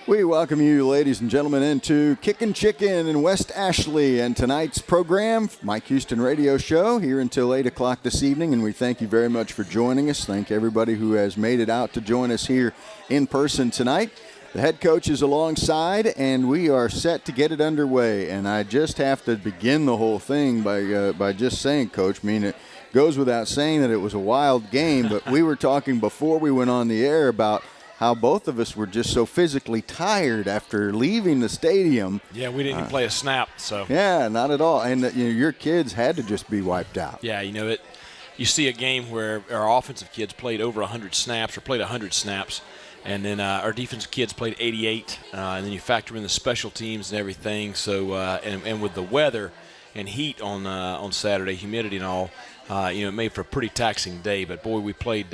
We welcome you, ladies and gentlemen, into Kickin' Chicken in West Ashley and tonight's program, Mike Houston Radio Show, here until 8 o'clock this evening, and we thank you very much for joining us. Thank everybody who has made it out to join us here in person tonight. The head coach is alongside, and we are set to get it underway, and I just have to begin the whole thing by just saying, Coach, it goes without saying that it was a wild game, but we were talking before we went on the air about how both of us were just so physically tired after leaving the stadium. Yeah, we didn't even play a snap. So yeah, not at all. And your kids had to just be wiped out. Yeah, you see a game where our offensive kids played over 100 snaps or played 100 snaps, and then our defensive kids played 88, and then you factor in the special teams and everything. So and with the weather and heat on Saturday, humidity and all, it made for a pretty taxing day. But boy, we played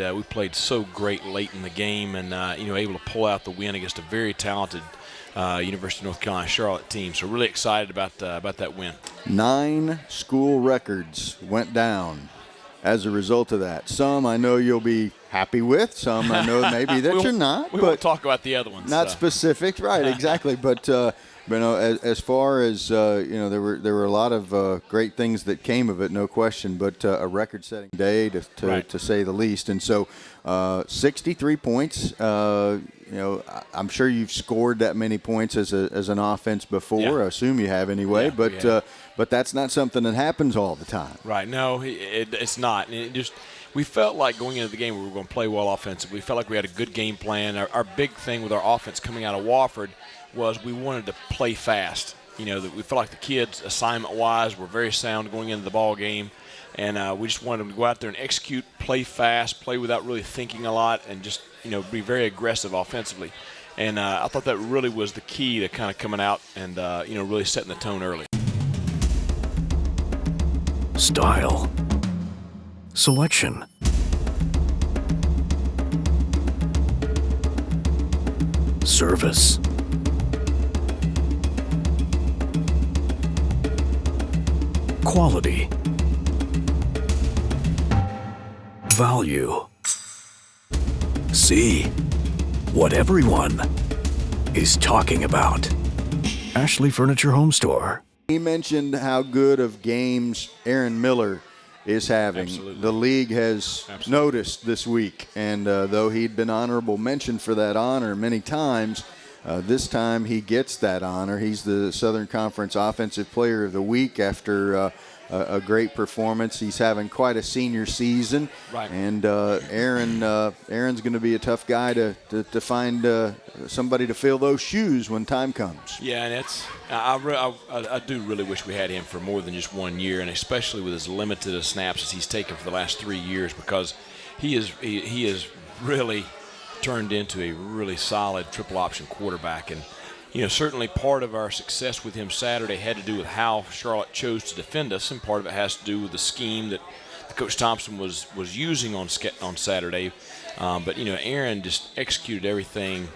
so great late in the game, and able to pull out the win against a very talented University of North Carolina Charlotte team. So really excited about that win. 9 school records went down as a result of that. Some I know you'll be happy with. Some I know maybe that you're not. We won't talk about the other ones. Not specific, right? Exactly, but. As far as there were a lot of great things that came of it, no question. But a record-setting day, to say the least. And so, 63 points. I'm sure you've scored that many points as an offense before. Yeah. I assume you have anyway. Yeah, but that's not something that happens all the time. Right? No, it's not. We felt like going into the game we were going to play well offensively. We felt like we had a good game plan. Our big thing with our offense coming out of Wofford was we wanted to play fast. We felt like the kids, assignment-wise, were very sound going into the ball game, and we just wanted them to go out there and execute, play fast, play without really thinking a lot, and just be very aggressive offensively. And I thought that really was the key to kind of coming out and really setting the tone early. Style, selection, service. Quality, value. See what everyone is talking about. Ashley Furniture Home Store. He mentioned how good of games Aaron Miller is having. Absolutely. The league has noticed this week, and though he'd been honorable mention for that honor many times, this time he gets that honor. He's the Southern Conference Offensive Player of the Week after a great performance. He's having quite a senior season. Right. And Aaron's going to be a tough guy to find somebody to fill those shoes when time comes. Yeah, and I do really wish we had him for more than just 1 year, and especially with as limited snaps as he's taken for the last 3 years, because he is really turned into a really solid triple option quarterback. And certainly part of our success with him Saturday had to do with how Charlotte chose to defend us, and part of it has to do with the scheme that Coach Thompson was using on Saturday. But Aaron just executed everything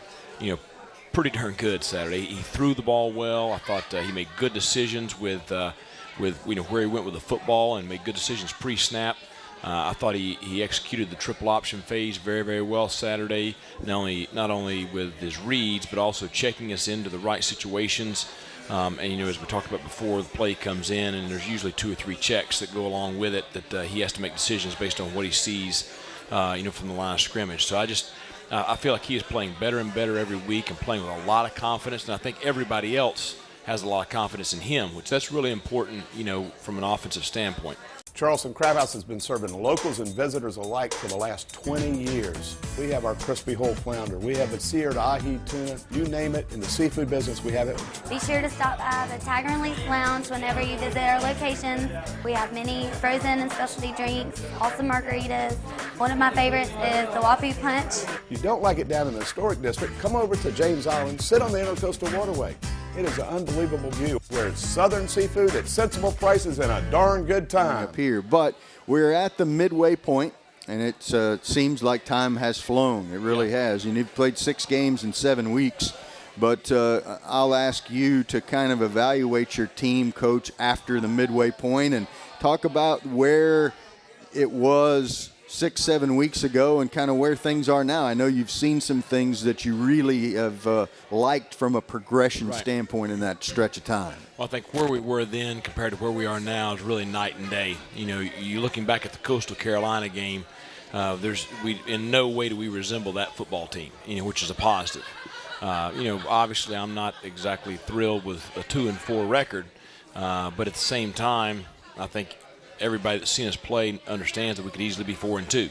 pretty darn good Saturday. He threw the ball well. I thought he made good decisions with where he went with the football, and made good decisions pre-snap. I thought he executed the triple option phase very, very well Saturday, not only with his reads, but also checking us into the right situations. And as we talked about before, the play comes in, and there's usually 2 or 3 checks that go along with it that he has to make decisions based on what he sees, from the line of scrimmage. So I feel like he is playing better and better every week, and playing with a lot of confidence. And I think everybody else has a lot of confidence in him, which that's really important, from an offensive standpoint. Charleston Crab House has been serving locals and visitors alike for the last 20 years. We have our crispy whole flounder. We have the seared ahi tuna. You name it, in the seafood business, we have it. Be sure to stop by the Tiger and Leaf Lounge whenever you visit our locations. We have many frozen and specialty drinks, awesome margaritas. One of my favorites is the Wapu Punch. If you don't like it down in the historic district, come over to James Island, sit on the Intercoastal Waterway. It is an unbelievable view where it's southern seafood at sensible prices and a darn good time. Up here, but we're at the midway point, and it seems like time has flown. It really has. And you've played 6 games in 7 weeks, but I'll ask you to kind of evaluate your team, Coach, after the midway point, and talk about where it was 6-7 weeks ago and kind of where things are now? I know you've seen some things that you really have liked from a progression standpoint in that stretch of time. Well, I think where we were then compared to where we are now is really night and day. You know, you looking back at the Coastal Carolina game, in no way do we resemble that football team, you know, which is a positive. You know, obviously I'm not exactly thrilled with a 2-4 record, but at the same time, I think everybody that's seen us play understands that we could easily be 4-2.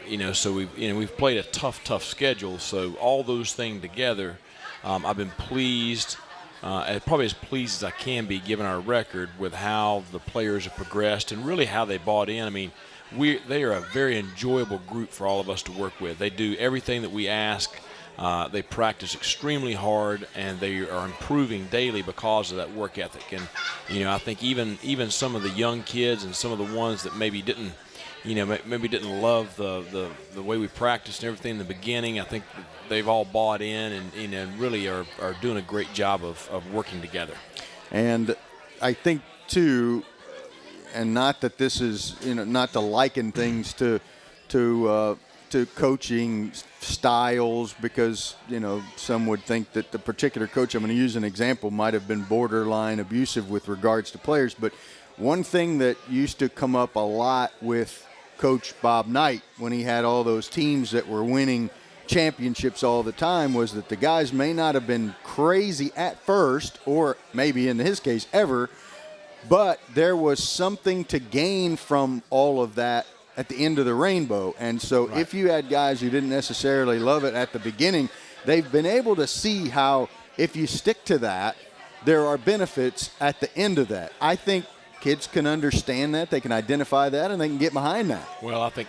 You know, so we've played a tough schedule. So all those things together, I've been pleased, probably as pleased as I can be given our record with how the players have progressed and really how they bought in. I mean, they are a very enjoyable group for all of us to work with. They do everything that we ask. They practice extremely hard, and they are improving daily because of that work ethic. And, you know, I think even some of the young kids and some of the ones that maybe didn't love the way we practiced and everything in the beginning, I think they've all bought in and really are doing a great job of working together. And I think, too, and not that this is, you know, not to liken things to coaching styles, because, you know, some would think that the particular coach, I'm going to use an example, might have been borderline abusive with regards to players. But one thing that used to come up a lot with Coach Bob Knight when he had all those teams that were winning championships all the time was that the guys may not have been crazy at first, or maybe in his case ever, but there was something to gain from all of that at the end of the rainbow. And so if you had guys who didn't necessarily love it at the beginning, they've been able to see how if you stick to that, there are benefits at the end of that. I think kids can understand that, they can identify that, and they can get behind that. Well, I think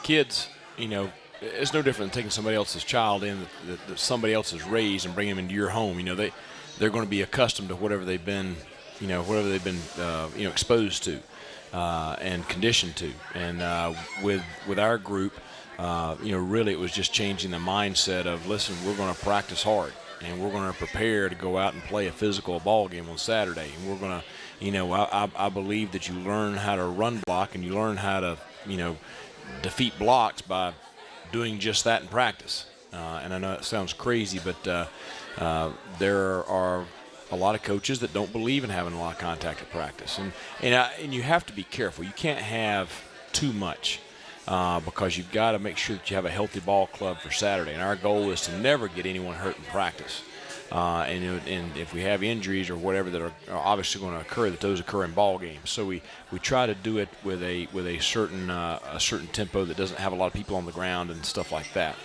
kids, you know, it's no different than taking somebody else's child in that somebody else has raised and bringing them into your home. You know, they're going to be accustomed to whatever they've been, exposed to. And conditioned to. And with our group, really it was just changing the mindset of, listen, we're going to practice hard, and we're going to prepare to go out and play a physical ball game on Saturday. And we're going to, you know, I believe that you learn how to run block, and you learn how to, you know, defeat blocks by doing just that in practice. And I know it sounds crazy, but there are a lot of coaches that don't believe in having a lot of contact at practice, and you have to be careful. You can't have too much because you've got to make sure that you have a healthy ball club for Saturday. And our goal is to never get anyone hurt in practice. And if we have injuries or whatever that are obviously going to occur, that those occur in ball games. So we try to do it with a certain tempo that doesn't have a lot of people on the ground and stuff like that.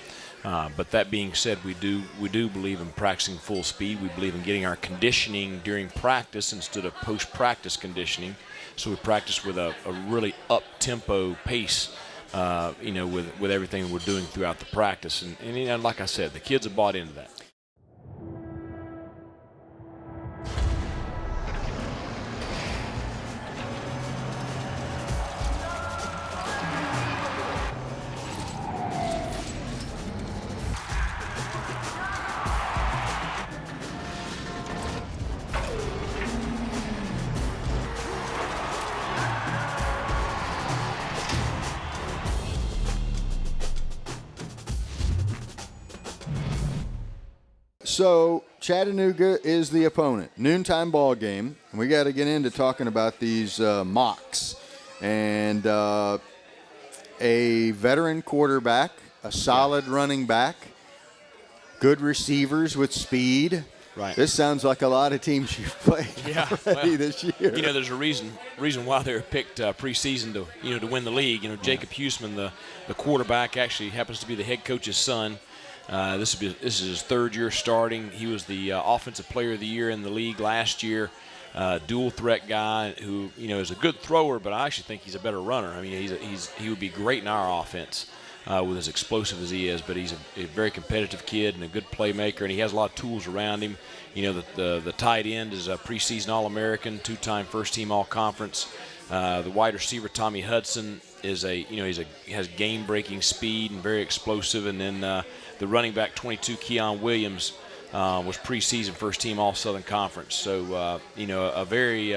But that being said, we do believe in practicing full speed. We believe in getting our conditioning during practice instead of post-practice conditioning. So we practice with a really up-tempo pace, with everything we're doing throughout the practice. And you know, like I said, the kids have bought into that. So Chattanooga is the opponent. Noontime ball game. And we got to get into talking about these mocks. And a veteran quarterback, a solid running back, good receivers with speed. Right. This sounds like a lot of teams you've played this year. You know, there's a reason why they were picked preseason to win the league. You know, Jacob Huseman, the quarterback, actually happens to be the head coach's son. This is his third year starting. He was the offensive player of the year in the league last year. Dual threat guy who, you know, is a good thrower, but I actually think he's a better runner. I mean, he would be great in our offense with as explosive as he is. But he's a very competitive kid and a good playmaker, and he has a lot of tools around him. You know, the tight end is a preseason All-American, two-time first-team All-Conference. The wide receiver Tommy Hudson is has game-breaking speed and very explosive, and then the running back 22 Keon Williams was preseason first team All Southern Conference. So a very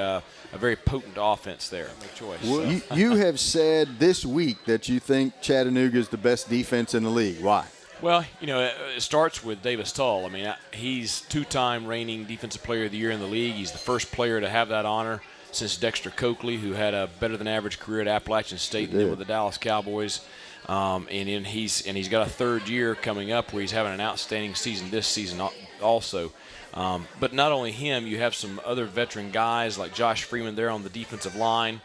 potent offense there. No choice. Well, you have said this week that you think Chattanooga is the best defense in the league. Why? Well, it starts with Davis Tull. I mean, he's two-time reigning Defensive Player of the Year in the league. He's the first player to have that honor since Dexter Coakley, who had a better-than-average career at Appalachian State and then with the Dallas Cowboys. And he's got a third year coming up where he's having an outstanding season this season also. But not only him, you have some other veteran guys like Josh Freeman there on the defensive line.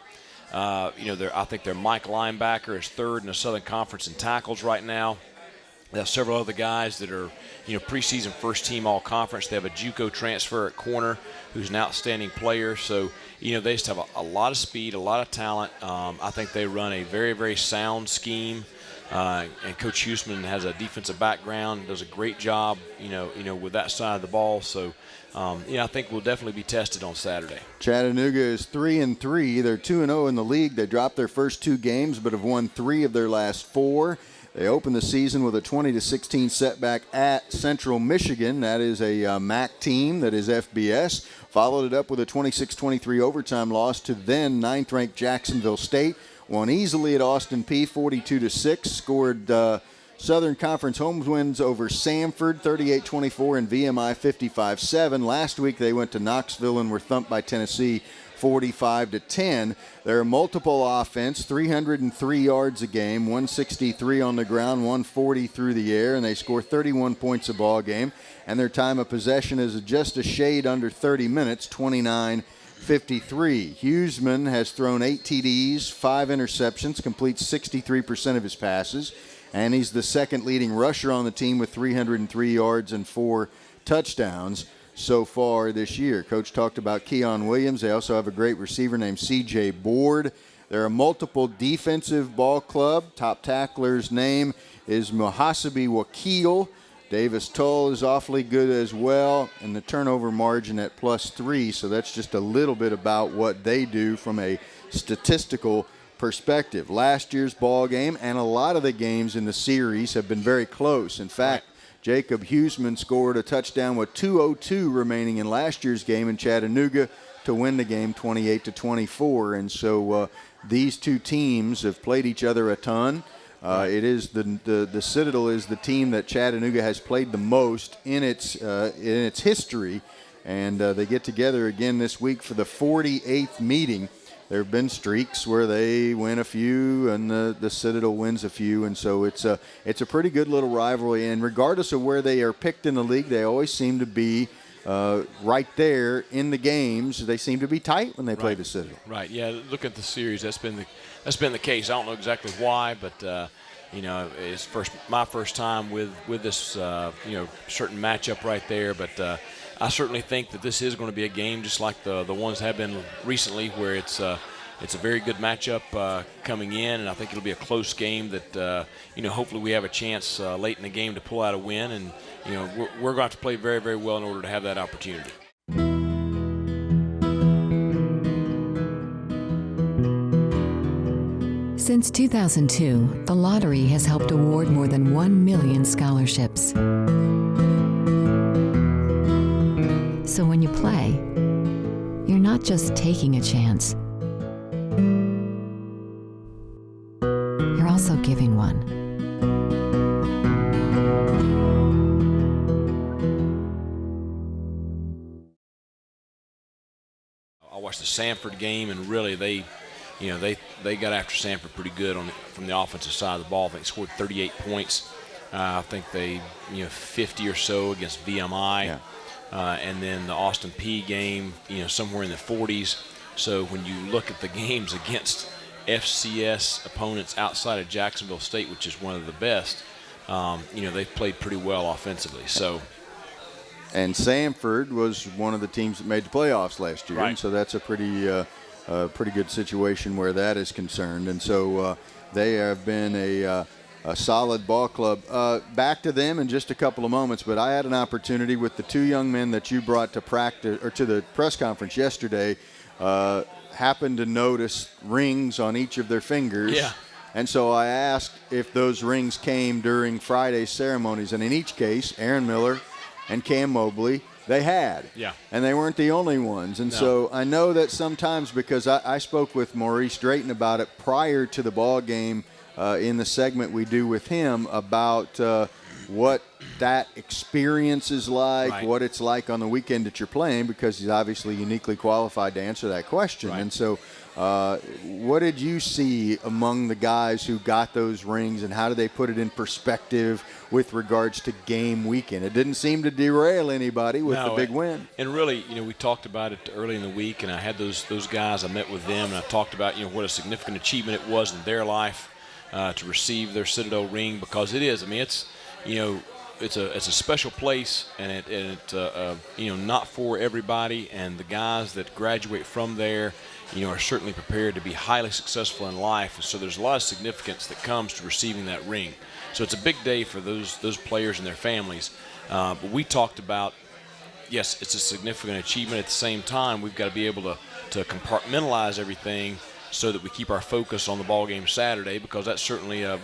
I think their Mike linebacker is third in the Southern Conference in tackles right now. They have several other guys that are, preseason first team all conference. They have a JUCO transfer at corner who's an outstanding player. So, they just have a lot of speed, a lot of talent. I think they run a very, very sound scheme. And Coach Huseman has a defensive background, does a great job, with that side of the ball. So, I think we'll definitely be tested on Saturday. Chattanooga is 3-3. They're 2-0 in the league. They dropped their first 2 games, but have won 3 of their last 4. They opened the season with a 20-16 setback at Central Michigan. That is a MAC team that is FBS. Followed it up with a 26-23 overtime loss to then 9th-ranked Jacksonville State. Won easily at Austin Peay 42-6. Scored Southern Conference home wins over Samford 38-24 and VMI 55-7. Last week they went to Knoxville and were thumped by Tennessee 45-10. They're multiple offense, 303 yards a game, 163 on the ground, 140 through the air, and they score 31 points a ball game. And their time of possession is just a shade under 30 minutes, 29-53. Huseman has thrown 8 TDs, 5 interceptions, completes 63% of his passes, and he's the second leading rusher on the team with 303 yards and 4 touchdowns so far this year. Coach talked about Keon Williams. They also have a great receiver named C.J. Board. They're a multiple defensive ball club. Top tackler's name is Muhasabi Wakil. Davis Tull is awfully good as well, and the turnover margin at +3. So that's just a little bit about what they do from a statistical perspective. Last year's ball game and a lot of the games in the series have been very close. In fact, Jacob Huseman scored a touchdown with 2:02 remaining in last year's game in Chattanooga to win the game 28-24. And so these two teams have played each other a ton. It is the Citadel is the team that Chattanooga has played the most in its history, and they get together again this week for the 48th meeting. There have been streaks where they win a few and the Citadel wins a few, and so it's a pretty good little rivalry. And regardless of where they are picked in the league, they always seem to be right there in the games. They seem to be tight when they play the Citadel. Right. Yeah. Look at the series. That's been the case. I don't know exactly why, but it's my first time with this certain matchup right there. But I certainly think that this is going to be a game just like the ones have been recently, where it's a very good matchup coming in, and I think it'll be a close game that hopefully we have a chance late in the game to pull out a win, and we're going to have to play very, very well in order to have that opportunity. Since 2002, the lottery has helped award more than 1 million scholarships. So when you play, you're not just taking a chance. You're also giving one. I watched the Samford game, and really they got after Samford pretty good from the offensive side of the ball. I think they scored 38 points. I think they 50 or so against VMI. Yeah. And then the Austin Peay game, somewhere in the 40s. So when you look at the games against FCS opponents outside of Jacksonville State, which is one of the best, they've played pretty well offensively. So, and Samford was one of the teams that made the playoffs last year, right. And so that's a pretty good situation where that is concerned. And so they have been a solid ball club. Back to them in just a couple of moments, but I had an opportunity with the 2 young men that you brought to practice or to the press conference yesterday. Happened to notice rings on each of their fingers. Yeah. And so I asked if those rings came during Friday's ceremonies, and in each case, Aaron Miller and Cam Mobley, they had. Yeah. And they weren't the only ones. And No. so I know that sometimes, because I spoke with Maurice Drayton about it prior to the ball game in the segment we do with him about what that experience is like, Right. what it's like on the weekend that you're playing, because he's obviously uniquely qualified to answer that question. Right. And so what did you see among the guys who got those rings, and how do they put it in perspective with regards to game weekend? It didn't seem to derail anybody with the big win. And really, we talked about it early in the week, and I had those guys. I met with them, and I talked about what a significant achievement it was in their life to receive their Citadel ring, because it is. I mean, it's it's a special place, and it not for everybody. And the guys that graduate from there, are certainly prepared to be highly successful in life. And so there's a lot of significance that comes to receiving that ring. So it's a big day for those players and their families. But we talked about, yes, it's a significant achievement. At the same time, we've got to be able to compartmentalize everything so that we keep our focus on the ball game Saturday, because that's certainly a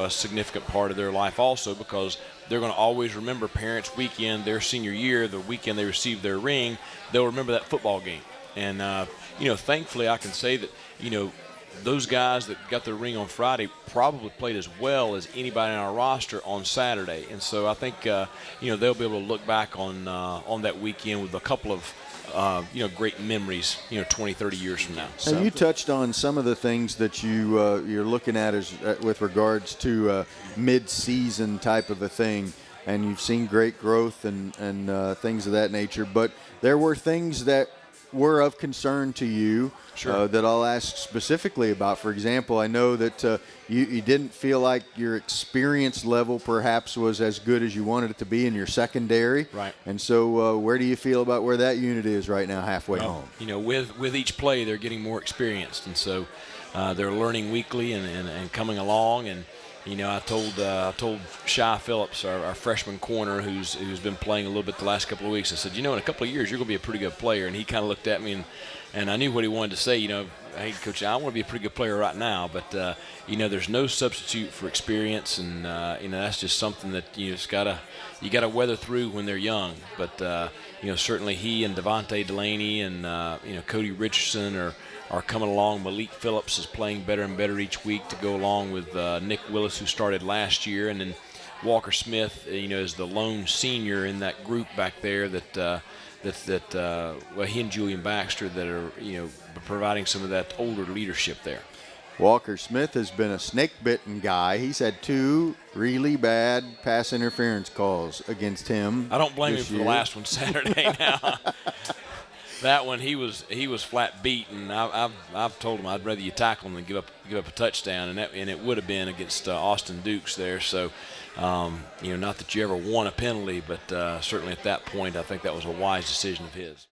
significant part of their life also, because they're going to always remember Parents' Weekend, their senior year, the weekend they received their ring. They'll remember that football game. And, thankfully I can say that, those guys that got their ring on Friday probably played as well as anybody on our roster on Saturday. And so I think, they'll be able to look back on that weekend with a couple of, great memories, 20, 30 years from now. So. And you touched on some of the things that you're looking at as with regards to mid-season type of a thing, and you've seen great growth and things of that nature. But there were things that were of concern to you. Sure. That I'll ask specifically about. For example, I know that you didn't feel like your experience level perhaps was as good as you wanted it to be in your secondary. Right. And so where do you feel about where that unit is right now halfway home? With each play, they're getting more experienced, and so they're learning weekly and coming along. And I told Shy Phillips, our freshman corner, who's been playing a little bit the last couple of weeks, I said, in a couple of years you're going to be a pretty good player. And he kind of looked at me, and I knew what he wanted to say. Hey, Coach, I want to be a pretty good player right now, but there's no substitute for experience, and that's just something that you gotta weather through when they're young. But certainly he and Devontae Delaney and Cody Richardson are coming along. Malik Phillips is playing better and better each week to go along with Nick Willis, who started last year, and then Walker Smith, is the lone senior in that group back there that he and Julian Baxter that are providing some of that older leadership there. Walker Smith has been a snake-bitten guy. He's had 2 really bad pass interference calls against him. I don't blame him this for year. the last one Saturday. Now that one he was flat beat, and I've told him I'd rather you tackle him than give up a touchdown, and it would have been against Austin Dukes there. So not that you ever won a penalty, but certainly at that point I think that was a wise decision of his.